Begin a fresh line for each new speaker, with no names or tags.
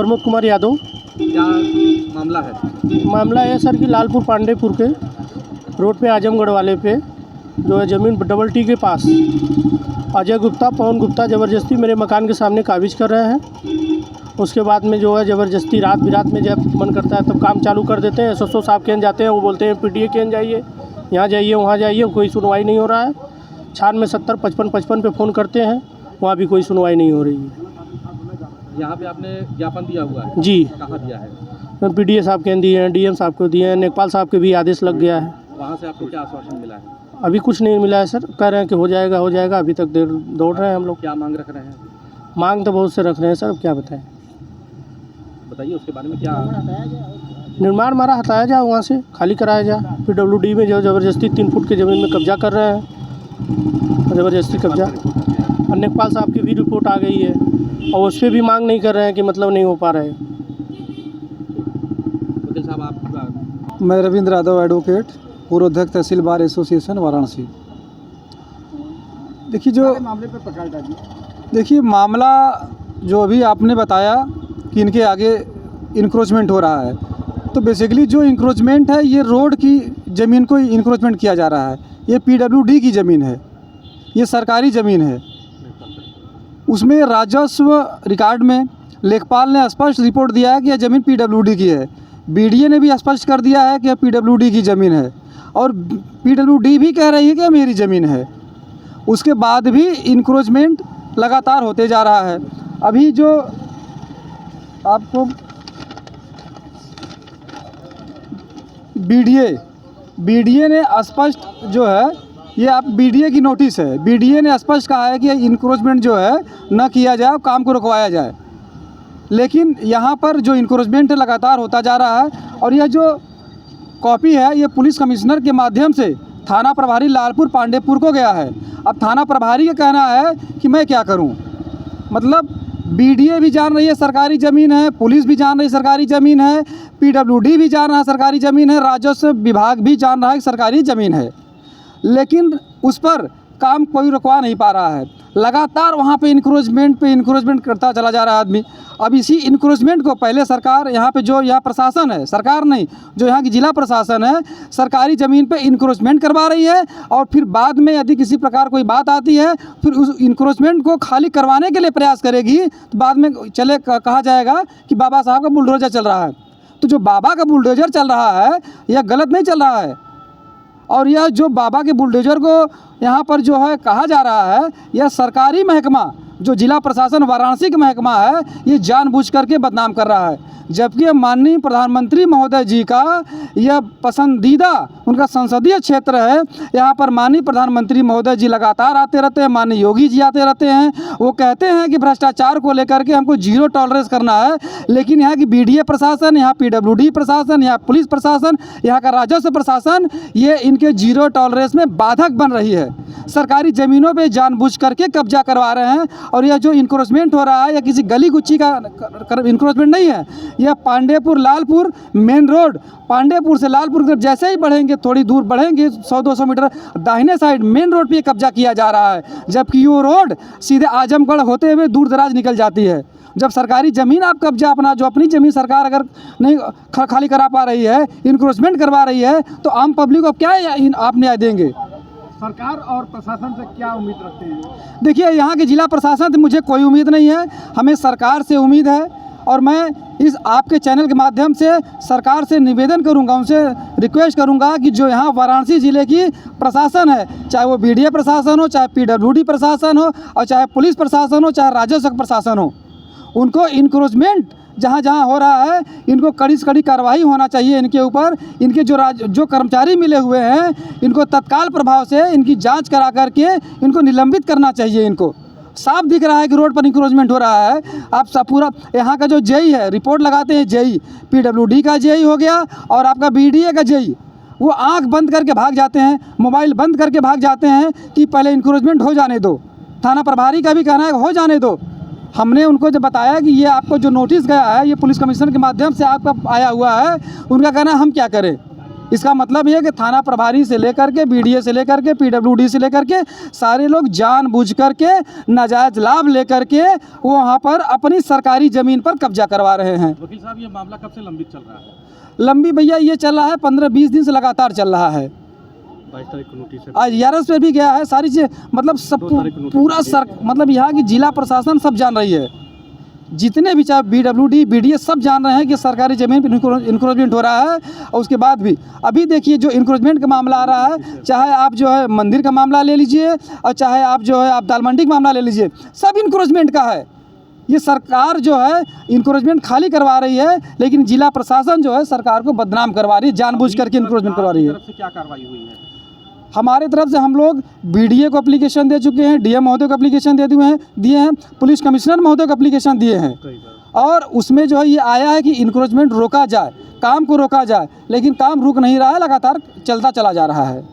प्रमोद कुमार यादव।
क्या मामला है?
मामला है सर कि लालपुर पांडेपुर के रोड पे आजमगढ़ वाले पे जो है ज़मीन डबल टी के पास अजय गुप्ता पवन गुप्ता ज़बरदस्ती मेरे मकान के सामने काबिज कर रहे हैं। उसके बाद में जो है ज़बरदस्ती रात बिरात में जब मन करता है तब काम चालू कर देते हैं। एसएसओ साहब के यहाँ जाते हैं, वो बोलते हैं पीटीए के यहाँ जाइए, यहाँ जाइए, वहाँ जाइए, कोई सुनवाई नहीं हो रहा है। छान में 70 55 पे फ़ोन करते हैं, वहाँ भी कोई सुनवाई नहीं हो रही है।
यहाँ पे आपने ज्ञापन दिया हुआ है?
जी,
कहाँ दिया है?
पीडीए साहब के यहाँ दिए हैं, डीएम साहब को दिए हैं, लेखपाल साहब के भी आदेश लग गया है।
वहाँ से आपको क्या आश्वासन मिला है?
अभी कुछ नहीं मिला है सर, कह रहे हैं कि हो जाएगा हो जाएगा, अभी तक दौड़ रहे हैं हम लोग।
क्या मांग रख रहे हैं?
मांग तो बहुत से रख रहे हैं सर, अब क्या बताएं।
बताइए उसके बारे में। क्या
निर्माण हमारा हटाया जाए, वहाँ से खाली कराया जाए। पीडब्ल्यूडी में जो ज़बरदस्ती 3 फुट की ज़मीन में कब्जा कर रहे हैं, ज़बरदस्ती कब्जा। और लेखपाल साहब की भी रिपोर्ट आ गई है और उस पर भी मांग नहीं कर रहे हैं कि मतलब नहीं हो पा रहा है।
वकील साहब आप?
मैं रविंद्र यादव, एडवोकेट, पूर्व अध्यक्ष तहसील बार एसोसिएशन वाराणसी। देखिए जो
मामले पे प्रकाश डालिए।
देखिए मामला जो अभी आपने बताया कि इनके आगे इंक्रोचमेंट हो रहा है, तो बेसिकली जो इंक्रोचमेंट है ये रोड की ज़मीन को इंक्रोचमेंट किया जा रहा है। ये पीडब्ल्यूडी की ज़मीन है, ये सरकारी ज़मीन है। उसमें राजस्व रिकॉर्ड में लेखपाल ने स्पष्ट रिपोर्ट दिया है कि यह ज़मीन पीडब्ल्यूडी की है। बीडीए ने भी स्पष्ट कर दिया है कि यह पीडब्ल्यूडी की ज़मीन है और पीडब्ल्यूडी भी कह रही है कि यह मेरी ज़मीन है। उसके बाद भी इंक्रोचमेंट लगातार होते जा रहा है। अभी जो आपको बीडीए ने स्पष्ट जो है, ये आप बीडीए की नोटिस है, बीडीए ने स्पष्ट कहा है कि इंक्रोचमेंट जो है न किया जाए, काम को रुकवाया जाए। लेकिन यहाँ पर जो इंक्रोचमेंट लगातार होता जा रहा है और यह जो कॉपी है ये पुलिस कमिश्नर के माध्यम से थाना प्रभारी लालपुर पांडेपुर को गया है। अब थाना प्रभारी का कहना है कि मैं क्या करूं, मतलब बीडीए भी जान रही है सरकारी ज़मीन है, पुलिस भी जान रही है सरकारी ज़मीन है, पीडब्ल्यूडी भी जान रहा है सरकारी ज़मीन है, राजस्व विभाग भी जान रहा है कि सरकारी ज़मीन है, लेकिन उस पर काम कोई रुकवा नहीं पा रहा है। लगातार वहाँ पे इंक्रोचमेंट करता चला जा रहा है आदमी। अब इसी इंक्रोचमेंट को पहले सरकार यहाँ पे जो यहाँ प्रशासन है, सरकार नहीं, जो यहाँ की जिला प्रशासन है, सरकारी ज़मीन पे इंक्रोचमेंट करवा रही है और फिर बाद में यदि किसी प्रकार कोई बात आती है फिर उस इंक्रोचमेंट को खाली करवाने के लिए प्रयास करेगी, तो बाद में कहा जाएगा कि बाबा साहब का बुलडोजर चल रहा है। तो जो बाबा का बुलडोजर चल रहा है यह गलत नहीं चल रहा है, और यह जो बाबा के बुलडोजर को यहाँ पर जो है कहा जा रहा है, यह सरकारी महकमा जो जिला प्रशासन वाराणसी का महकमा है ये जानबूझ करके बदनाम कर रहा है। जबकि माननीय प्रधानमंत्री महोदय जी का यह पसंदीदा उनका संसदीय क्षेत्र है। यहाँ पर माननीय प्रधानमंत्री महोदय जी लगातार आते रहते हैं, माननीय योगी जी आते रहते हैं। वो कहते हैं कि भ्रष्टाचार को लेकर के हमको जीरो टॉलरेंस करना है, लेकिन यहाँ की बीडीए प्रशासन, यहाँ पीडब्ल्यूडी प्रशासन, यहाँ पुलिस प्रशासन, यहाँ का राजस्व प्रशासन, ये इनके जीरो टॉलरेंस में बाधक बन रही है। सरकारी ज़मीनों पे जानबूझ करके कब्जा करवा रहे हैं। और यह जो इंक्रोचमेंट हो रहा है यह किसी गली गुच्ची का इंक्रोचमेंट नहीं है, यह पांडेपुर लालपुर मेन रोड, पांडेपुर से लालपुर की तरफ जैसे ही बढ़ेंगे, थोड़ी दूर बढ़ेंगे 100-200 मीटर दाहिने साइड मेन रोड पे कब्जा किया जा रहा है, जबकि वो रोड सीधे आजमगढ़ होते हुए दूर दराज निकल जाती है। जब सरकारी ज़मीन आप कब्जा अपना जो अपनी ज़मीन सरकार अगर नहीं खाली करा पा रही है, इंक्रोचमेंट करवा रही है, तो आम पब्लिक को क्या आप न्याय देंगे?
सरकार और प्रशासन से क्या उम्मीद रखते हैं?
देखिए यहाँ के जिला प्रशासन से मुझे कोई उम्मीद नहीं है, हमें सरकार से उम्मीद है। और मैं इस आपके चैनल के माध्यम से सरकार से निवेदन करूंगा, उनसे रिक्वेस्ट करूंगा कि जो यहाँ वाराणसी ज़िले की प्रशासन है, चाहे वो बीडीए प्रशासन हो, चाहे पीडब्ल्यूडी प्रशासन हो, और चाहे पुलिस प्रशासन हो, चाहे राजस्व प्रशासन हो, उनको इंक्रोचमेंट जहाँ जहाँ हो रहा है इनको कड़ी से कड़ी कार्रवाई होना चाहिए इनके ऊपर। इनके जो कर्मचारी मिले हुए हैं इनको तत्काल प्रभाव से इनकी जांच करा करके इनको निलंबित करना चाहिए। इनको साफ दिख रहा है कि रोड पर इंक्रोचमेंट हो रहा है। आप सब पूरा यहाँ का जो जेई है रिपोर्ट लगाते हैं, जेई पीडब्ल्यूडी का जेई हो गया और आपका बीडीए का जेई, वो आँख बंद करके भाग जाते हैं, मोबाइल बंद करके भाग जाते हैं कि पहले इंक्रोचमेंट हो जाने दो। थाना प्रभारी का भी कहना है हो जाने दो। हमने उनको जब बताया कि ये आपको जो नोटिस गया है ये पुलिस कमिश्नर के माध्यम से आपका आया हुआ है, उनका कहना है हम क्या करें। इसका मतलब ये है कि थाना प्रभारी से लेकर के बीडीए से लेकर के पीडब्ल्यूडी से लेकर के सारे लोग जानबूझ करके नाजायज़ लाभ लेकर के वो वहाँ पर अपनी सरकारी ज़मीन पर कब्जा करवा रहे हैं।
वकील साहब, ये मामला कब से लंबित चल रहा है?
लंबी भैया ये चल रहा है 15-20 दिन से लगातार चल रहा है।
22 तारीख को नोटिस है।
आज 11 पे भी गया है, सारी चीज़ मतलब सब
2 तारीख को नोटिस
पूरा सर मतलब यहाँ की जिला प्रशासन सब जान रही है, जितने भी चाहे बीडब्ल्यूडी बीडीए सब जान रहे हैं कि सरकारी ज़मीन पर इंक्रोचमेंट हो रहा है। और उसके बाद भी अभी देखिए जो इंक्रोचमेंट का मामला आ रहा है, चाहे आप जो है मंदिर का मामला ले लीजिए और चाहे आप जो है आप दाल मंडी का मामला ले लीजिए, सब इंक्रोचमेंट का है। ये सरकार जो है इंक्रोचमेंट खाली करवा रही है, लेकिन जिला प्रशासन जो है सरकार को बदनाम करवा रही है, जानबूझ करके इंक्रोचमेंट करवा रही है।
तरफ से क्या कार्रवाई हुई है?
हमारे तरफ से हम लोग बीडीए को एप्लीकेशन दे चुके हैं, डीएम महोदय को एप्लीकेशन दिए हैं, पुलिस कमिश्नर महोदय को एप्लीकेशन दिए हैं। और उसमें जो है ये आया है कि इंक्रोचमेंट रोका जाए, काम को रोका जाए, लेकिन काम रुक नहीं रहा है, लगातार चलता चला जा रहा है।